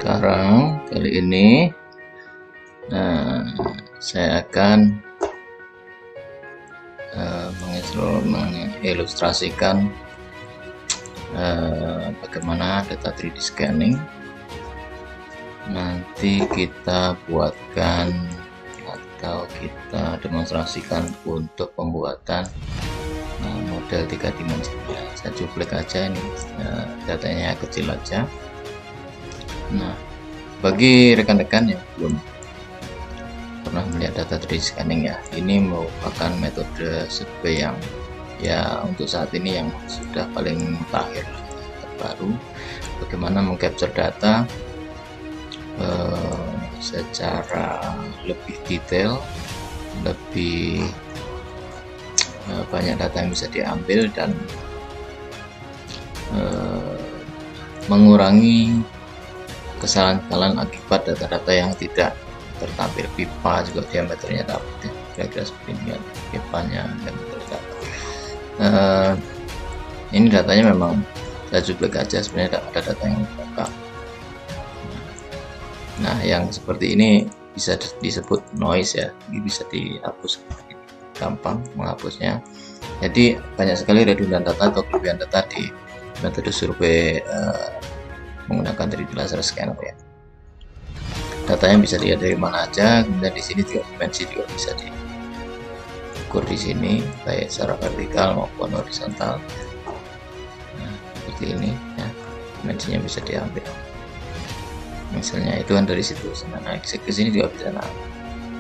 Sekarang kali ini saya akan mengilustrasikan bagaimana data 3D scanning. Nanti kita buatkan atau kita demonstrasikan untuk pembuatan model 3 dimensi. Saya cuplek aja ini, datanya kecil aja. Nah, bagi rekan-rekan yang belum pernah melihat data 3D scanning ya, ini merupakan metode survei yang ya untuk saat ini yang sudah paling terbaru. Bagaimana mengcapture data secara lebih detail, lebih banyak data yang bisa diambil dan mengurangi kesalahan-kesalahan akibat data-data yang tidak tertampil. Pipa juga diameternya dapat ya, kira-kira seperti ini ya, pipanya diameter dapat. Ini datanya memang saya cuplek aja, sebenarnya ada data yang lengkap. Nah, yang seperti ini bisa disebut noise ya, ini bisa dihapus, gampang menghapusnya. Jadi banyak sekali redundan data atau kelebihan data di metode survei menggunakan 3D laser scanner ya. Datanya bisa dilihat dari mana aja, kemudian di sini juga dimensi juga bisa diukur di sini, baik secara vertikal maupun horizontal. Nah, seperti ini ya, dimensinya bisa diambil. Misalnya itu kan dari situ, nah ke sini juga bisa. Nah,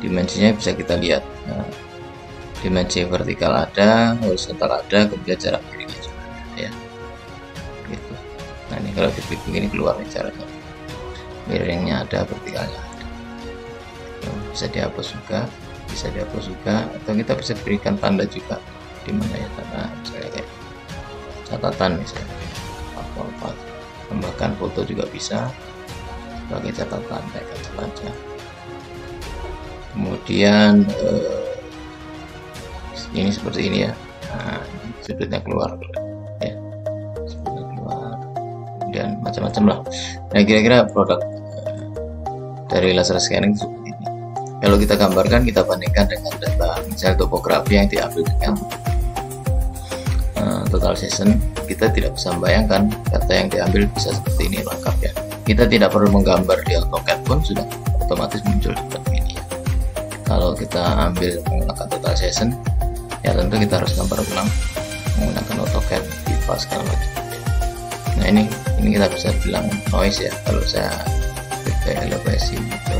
dimensinya bisa kita lihat. Nah, dimensi vertikal ada, horizontal ada, kemudian jarak miringnya juga ada ya. Gitu. Nah, ini kalau diklik begini keluar nih caranya, miringnya ada, vertikalnya ada. Bisa dihapus juga, atau kita bisa berikan tanda juga di mana ya, tanda misalnya kayak catatan misalnya apa tambahkan foto juga bisa sebagai catatan kayak gitu aja. Kemudian ini seperti ini ya, nah, sudutnya keluar ya, sudutnya keluar, dan macam-macam lah. Nah, kira-kira produk dari laser scanning seperti ini. Kalau kita gambarkan, kita bandingkan dengan data misalnya topografi yang diambil dengan total season, kita tidak bisa membayangkan data yang diambil bisa seperti ini lengkap ya. Kita tidak perlu menggambar di AutoCAD pun sudah otomatis muncul seperti ini ya. Kalau kita ambil menggunakan total season ya, tentu kita harus gambar ulang menggunakan AutoCAD, pipa segala macam. Nah, ini kita bisa bilang noise ya. Kalau saya ke elevasi gitu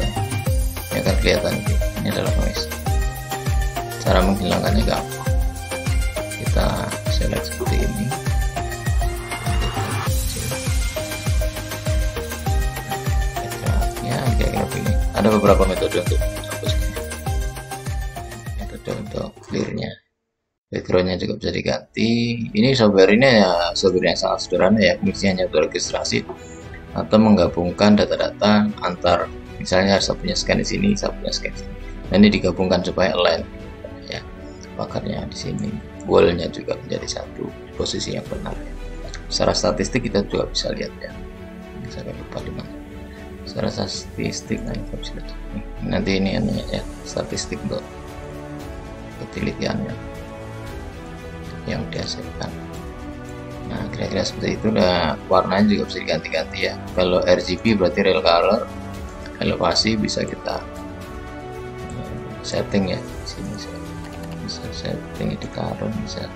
ya, kan kelihatan ini adalah noise. Cara menghilangkannya gampang, kita select seperti ini. Ya, kira-kira begini. Ada beberapa metode untuk menghapusnya. Metode untuk clearnya, backgroundnya juga bisa diganti. Ini software ini ya, software yang sangat sederhana ya, fungsinya hanya untuk registrasi atau menggabungkan data-data antar, misalnya saya punya scan di sini, saya punya scan di sini. Nah, ini digabungkan supaya align ya, pakarnya di sini, wallnya juga menjadi satu posisi yang benar ya. Secara statistik kita juga bisa lihat ya, saya lupa di mana. Secara statistik nanti ini ya, statistik untuk penelitiannya yang dihasilkan. Nah, kira-kira seperti itu. Nah, warnanya juga bisa diganti-ganti ya. Kalau RGB berarti real color, elevasi bisa kita setting ya. Di sini bisa setting di current, bisa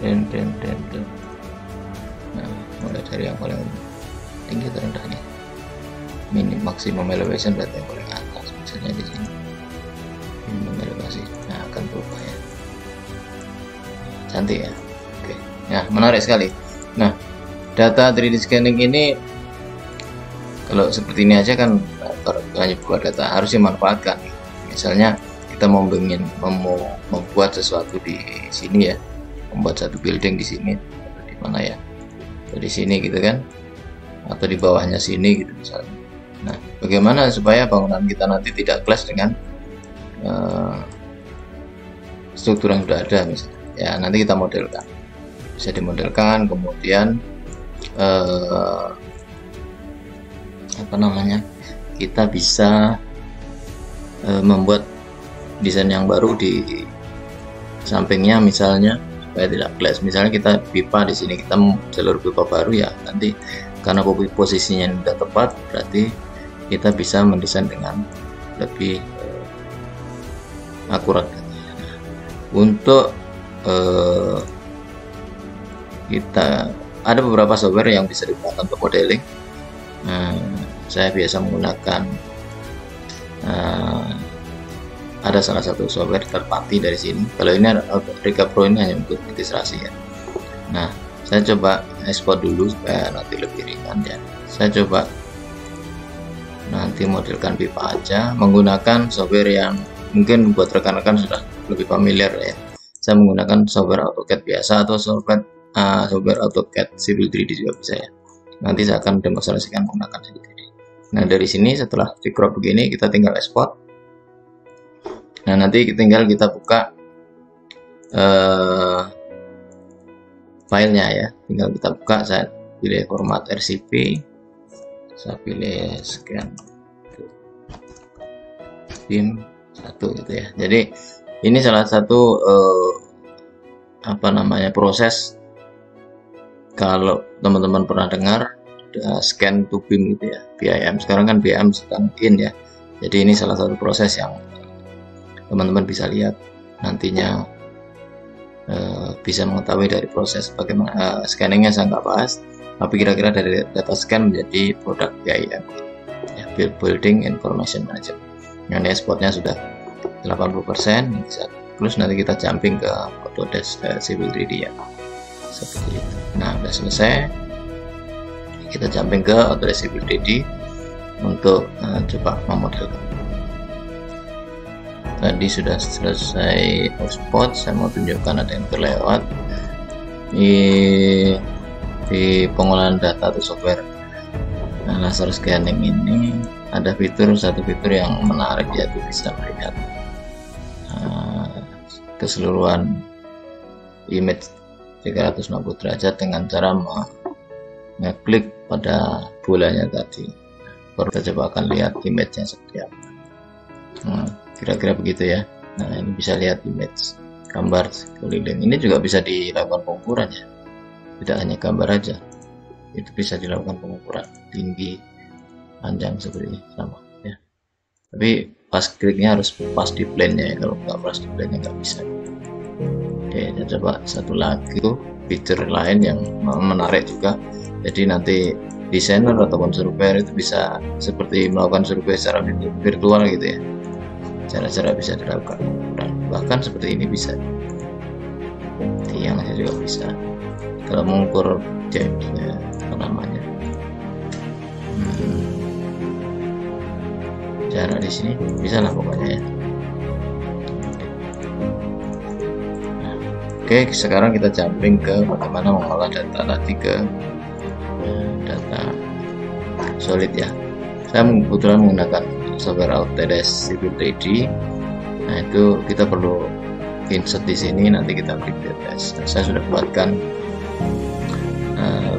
dan. Nah, mulai dari yang paling tinggi atau rendahnya, maksimum elevation berarti yang paling atas, misalnya di sini minimum elevasi. Nah, akan berubah ya, cantik ya. Oke, nah menarik sekali. Nah, data 3D scanning ini kalau seperti ini aja kan hanya buat data, harus dimanfaatkan. Misalnya kita mau membuat sesuatu di sini ya, membuat satu building di sini, di mana ya, atau di sini gitu kan, atau di bawahnya sini gitu misalnya. Nah, bagaimana supaya bangunan kita nanti tidak clash dengan struktur yang sudah ada misalnya ya, nanti kita modelkan, bisa dimodelkan, kemudian apa namanya, kita bisa membuat desain yang baru di sampingnya, misalnya supaya tidak clash. Misalnya kita pipa di sini, kita jalur pipa baru ya, nanti karena posisinya tidak tepat, berarti kita bisa mendesain dengan lebih akurat. Untuk kita ada beberapa software yang bisa digunakan untuk modeling. Saya biasa menggunakan ada salah satu software third party dari sini. Kalau ini Rika Pro ini hanya untuk ilustrasi ya. Nah, saya coba export dulu supaya nanti lebih ringan ya. Saya coba nanti modelkan pipa aja menggunakan software yang mungkin buat rekan-rekan sudah lebih familiar ya. Saya menggunakan software AutoCAD biasa atau software AutoCAD Civil 3D juga bisa ya. Nanti saya akan demonstrasikan menggunakan Civil 3D. Nah, dari sini setelah di crop begini, kita tinggal export. Nah, nanti tinggal kita buka filenya ya, tinggal kita buka. Saya pilih format RCP, saya pilih scan BIM 1 gitu ya. Jadi ini salah satu apa namanya, proses, kalau teman-teman pernah dengar scan to BIM gitu ya, BIM. Sekarang kan BIM sedang in ya. Jadi ini salah satu proses yang teman-teman bisa lihat nantinya, bisa mengetahui dari proses bagaimana scanningnya. Saya nggak bahas, tapi kira-kira dari data scan menjadi produk BIM ya, Building Information Management. Yang exportnya sudah 80%. Terus nanti kita jumping ke Autodesk Civil 3D ya, seperti itu. Nah, udah selesai, kita jumping ke Autodesk Civil 3D untuk coba memodelkan. Tadi sudah selesai export, saya mau tunjukkan ada yang terlewat di pengolahan data atau software laser scanning ini. Ada satu fitur yang menarik, yaitu bisa melihat keseluruhan image 360 derajat dengan cara mengeklik pada bolanya tadi. Baru kita coba akan lihat image-nya seperti apa. Kira-kira begitu ya. Nah, ini bisa lihat image gambar keliling. Ini juga bisa dilakukan pengukuran ya, tidak hanya gambar aja, itu bisa dilakukan pengukuran tinggi, panjang seperti ini sama ya. Tapi pas kliknya harus pas di plane-nya ya, kalau nggak pas di plane-nya nggak bisa. Oke, kita coba satu lagi tuh fitur lain yang menarik juga. Jadi nanti desainer ataupun surveyor itu bisa seperti melakukan survei secara virtual gitu ya. Cara-cara bisa dilakukan pengukuran, bahkan seperti ini bisa, tiang aja juga bisa. Kalau mengukur James ya, apa namanya, cara di sini bisa lah pokoknya ya. Nah, oke, sekarang kita jumping ke bagaimana mengolah data tadi ke data solid ya. Saya kebetulan menggunakan software Autodesk Civil 3D. Nah, itu kita perlu insert di sini, nanti kita klik DTS. Nah, saya sudah buatkan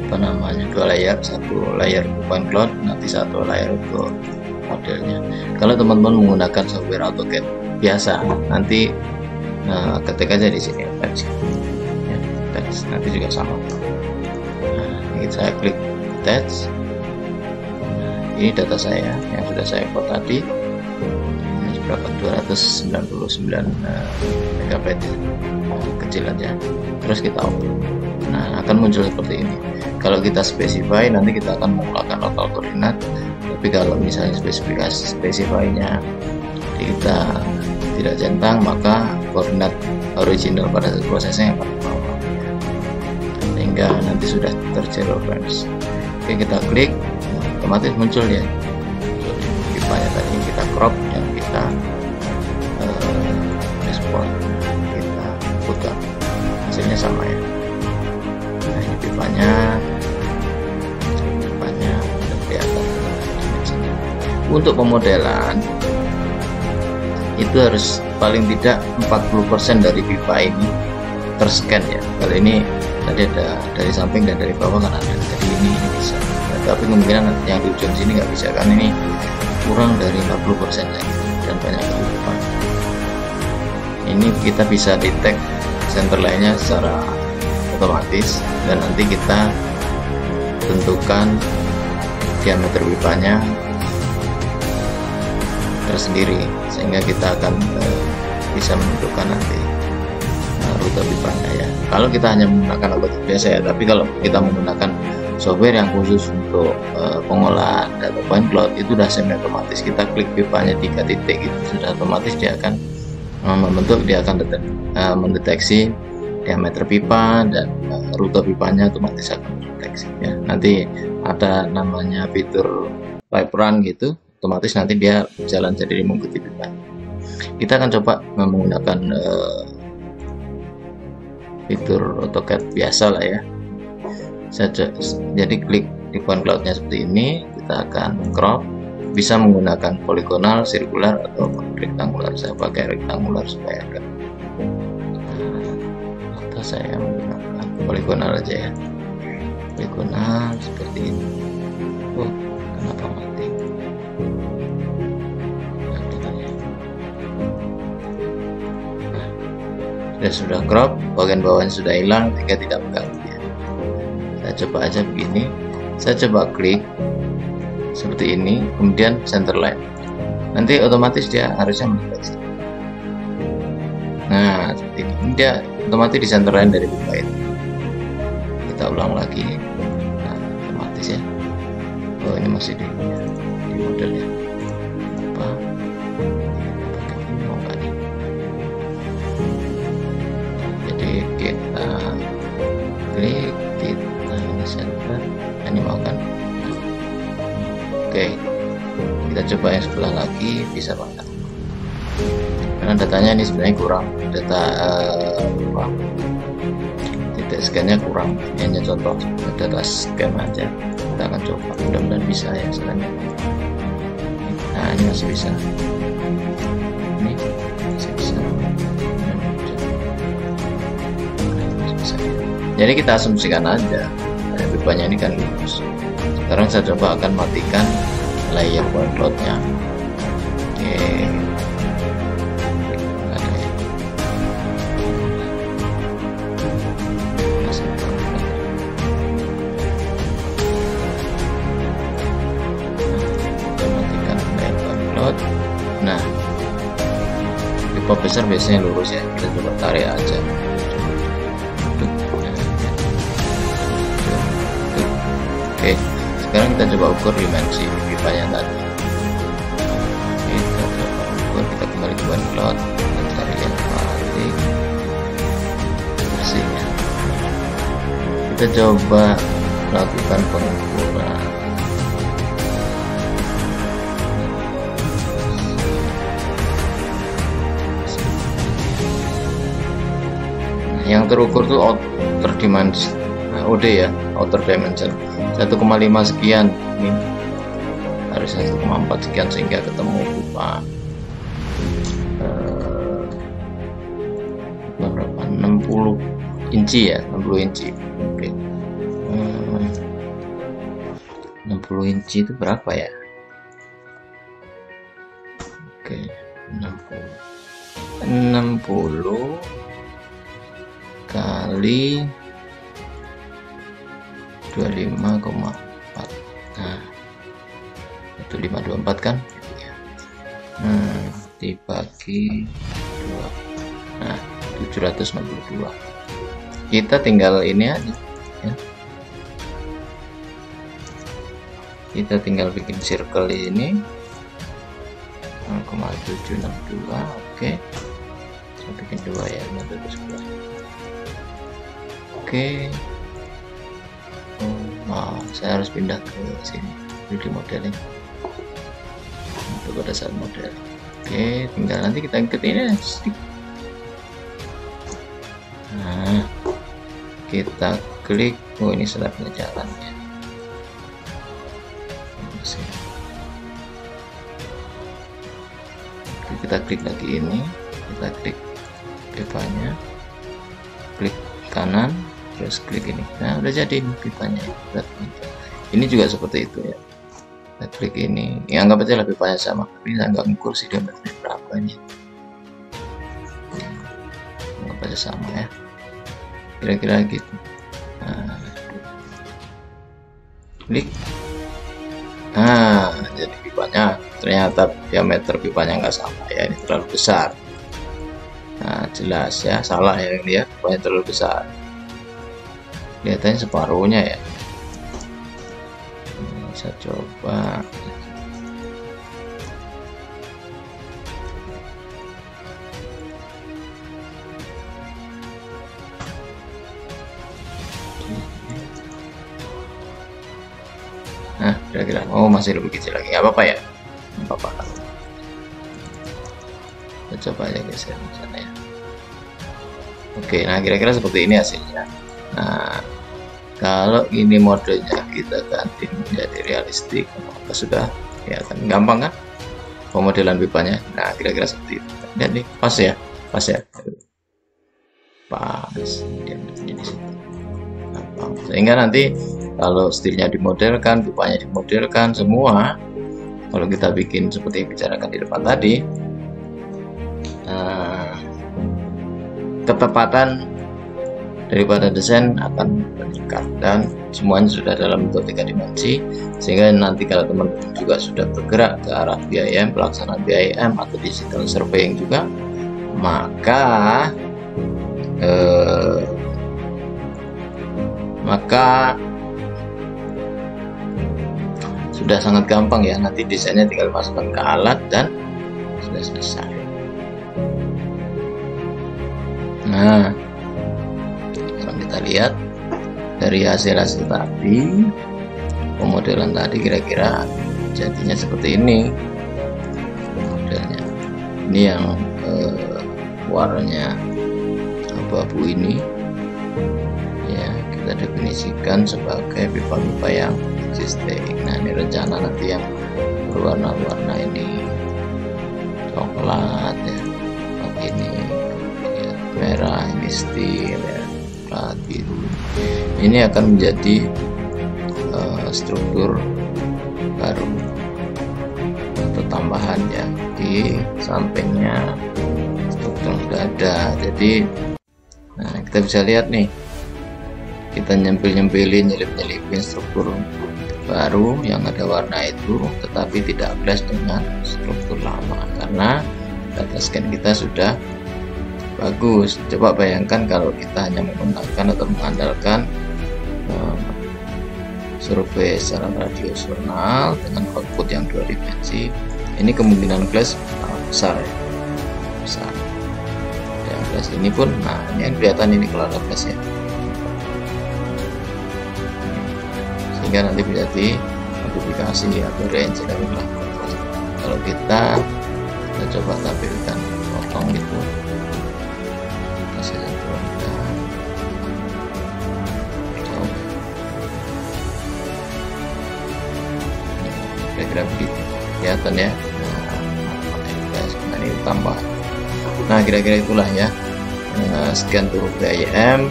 apa namanya, 2 layer, satu layer point cloud, nanti satu layer untuk modelnya. Kalau teman-teman menggunakan software AutoCAD biasa, nanti ketik aja di sini attach ya, attach, nanti juga sama. Nah, ini saya klik attach. Ini data saya yang sudah saya import tadi. Ini berapa? 299 MB kecil aja. Terus kita open. Nah, akan muncul seperti ini. Kalau kita specify, nanti kita akan menggunakan local koordinat. Tapi kalau misalnya specify-nya kita tidak centang, maka koordinat original pada prosesnya akan bawah, sehingga nanti sudah tergeofence. Oke, kita klik, otomatis muncul ya pipanya tadi yang kita crop, yang kita export, kita buka, hasilnya sama ya. Nah, ini pipanya udah kelihatan dimensinya. Untuk pemodelan itu harus paling tidak 40% dari pipa ini terscan ya. Kalau ini tadi ada dari samping dan dari bawah kan ada, jadi ini bisa tapi kemungkinan yang di ujung sini nggak bisa karena ini kurang dari 40% lagi dan banyak ketutupan. Ini kita bisa detect center line-nya secara otomatis dan nanti kita tentukan diameter pipanya tersendiri sehingga kita akan bisa menentukan nanti rute pipanya ya. Kalau kita hanya menggunakan obat biasa ya, tapi kalau kita menggunakan software yang khusus untuk pengolahan data point cloud itu sudah semi otomatis. Kita klik pipanya 3 titik itu sudah otomatis dia akan membentuk, dia akan mendeteksi diameter pipa dan rute pipanya otomatis akan mendeteksi ya. Nanti ada namanya fitur pipe run gitu, otomatis nanti dia jalan sendiri mengikuti pipa. Kita akan coba menggunakan fitur AutoCAD biasa lah ya. Jadi klik di point cloudnya seperti ini, kita akan crop, bisa menggunakan poligonal, sirkular atau rektangular. Saya pakai rektangular supaya agak atau saya menggunakan poligonal aja ya, poligonal seperti ini. Oh, kenapa mati? Sudah crop, bagian bawahnya sudah hilang, sehingga tidak mengganggu ya. Saya coba aja begini, saya coba klik seperti ini, kemudian center line, nanti otomatis dia harusnya mendeteksi. Nah seperti ini, dia otomatis di center line dari pipa itu. Kita ulang lagi, nah, otomatis ya. Oh ini masih di modelnya apa? Pakai ini mau nggak nih? Jadi kita klik, kita ini center, ini mau kan? Oke, kita coba yang sebelah lagi, bisa banget karena datanya ini sebenarnya kurang, data titik scan-nya kurang, ini hanya contoh data scan aja. Kita akan coba, mudah-mudahan bisa ya selanjutnya. Nah ini masih bisa, ini masih bisa. Jadi kita asumsikan aja pipanya ini kan lurus. Sekarang saya coba akan matikan layer point cloud-nya. Oke. Kita matikan layer point cloud. Nah, pipa besar biasanya lurus ya. Kita coba tarik aja. Oke, sekarang kita coba ukur dimensi pipanya tadi. Kita coba ukur, kita kembali ke point cloud, kita cari yang paling bersihnya. Kita coba lakukan pengukuran. Nah, yang terukur tuh outer dimension, OD ya, outer dimension 1,5 sekian, ini harusnya 1,4 sekian sehingga ketemu pipa berapa, 60 inci ya, 60 inci. Oke. 60 inci itu berapa ya? Oke, 60 kali 25,4. Nah, itu 524 kan? Nah, dibagi 2. Nah, 762. Kita tinggal ini aja ya. Kita tinggal bikin circle ini 0,762. Oke. Saya bikin 2 ya, 511. Oke. Nah, saya harus pindah ke sini 3D modeling untuk pada saat model. Oke, tinggal nanti kita ikut ini stick. Nah, kita klik. Oh ini slabnya jalan ya. Oke, kita klik lagi ini, kita klik pipanya, klik kanan, terus klik ini. Nah udah jadi pipanya. Ini juga seperti itu ya. Kita klik ini, ya anggap aja lebih banyak sama, tapi saya nggak ngukur sih diameternya berapa ini. Anggap aja sama ya, kira-kira gitu. Nah, klik. Nah, jadi pipanya ternyata diameter pipanya nggak sama ya, ini terlalu besar. Nah, jelas ya, salah ya ini ya, pipanya terlalu besar. Kelihatannya separuhnya ya. Saya coba. Nah, kira-kira masih lebih kecil lagi, nggak apa-apa ya, nggak apa-apa. Kita coba aja geser di sana ya. Oke, nah kira-kira seperti ini hasilnya. Nah, kalau ini modenya kita ganti menjadi realistik, maka sudah kelihatan gampang kan pemodelan pipanya. Nah, kira-kira seperti itu. Lihat nih, pas ya, pas ya, pas. Dia di situ. Gampang. Sehingga nanti kalau stilnya dimodelkan, pipanya dimodelkan semua, kalau kita bikin seperti yang bicarakan di depan tadi, ketepatan daripada desain akan meningkat dan semuanya sudah dalam bentuk 3 dimensi, sehingga nanti kalau teman-teman juga sudah bergerak ke arah BIM, pelaksanaan BIM atau digital surveying juga, maka sudah sangat gampang ya, nanti desainnya tinggal masukkan ke alat dan sudah selesai. Nah, sekarang kita lihat dari hasil-hasil tadi, pemodelan tadi kira-kira jadinya seperti ini modelnya. Ini yang warnanya abu-abu ini ya, kita definisikan sebagai pipa-pipa yang existing. Nah, ini rencana nanti yang berwarna-warna ini coklat ya, ini ya, merah, ini steel ya, plat biru. Ini akan menjadi struktur baru atau tambahan ya di sampingnya struktur yang sudah ada. Jadi nah, kita bisa lihat nih, kita nyempil-nyempilin, nyelip-nyelipin struktur baru yang ada warna itu, tetapi tidak clash dengan struktur lama karena data scan kita sudah bagus. Coba bayangkan kalau kita hanya menggunakan atau mengandalkan survei secara radiasional dengan output yang 2 dimensi, ini kemungkinan clash besar ya, besar. Yang clash ini pun, nah ini yang kelihatan ini kalau ada clash ya, sehingga nanti menjadi modifikasi atau range dari melakukan. Kalau kita coba tampilkan potong itu, kita saja turunkan. Kira-kira begitu kelihatan ya. Nah, ini tambah. Nah, kira-kira itulah ya scan turun BIM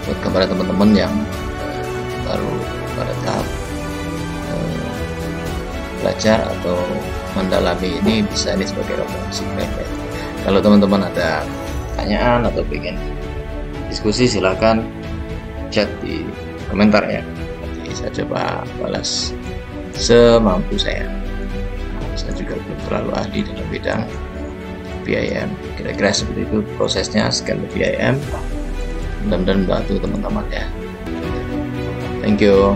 buat kepada teman-teman yang baru pada tahap belajar atau mendalami ini, bisa ini sebagai referensi. Kalau teman-teman ada pertanyaan atau ingin diskusi, silahkan chat di komentar ya, nanti saya coba balas semampu saya. Saya juga belum terlalu ahli dalam bidang BIM. Kira-kira seperti itu prosesnya scan BIM. Mudah-mudahan membantu teman-teman ya. Thank you.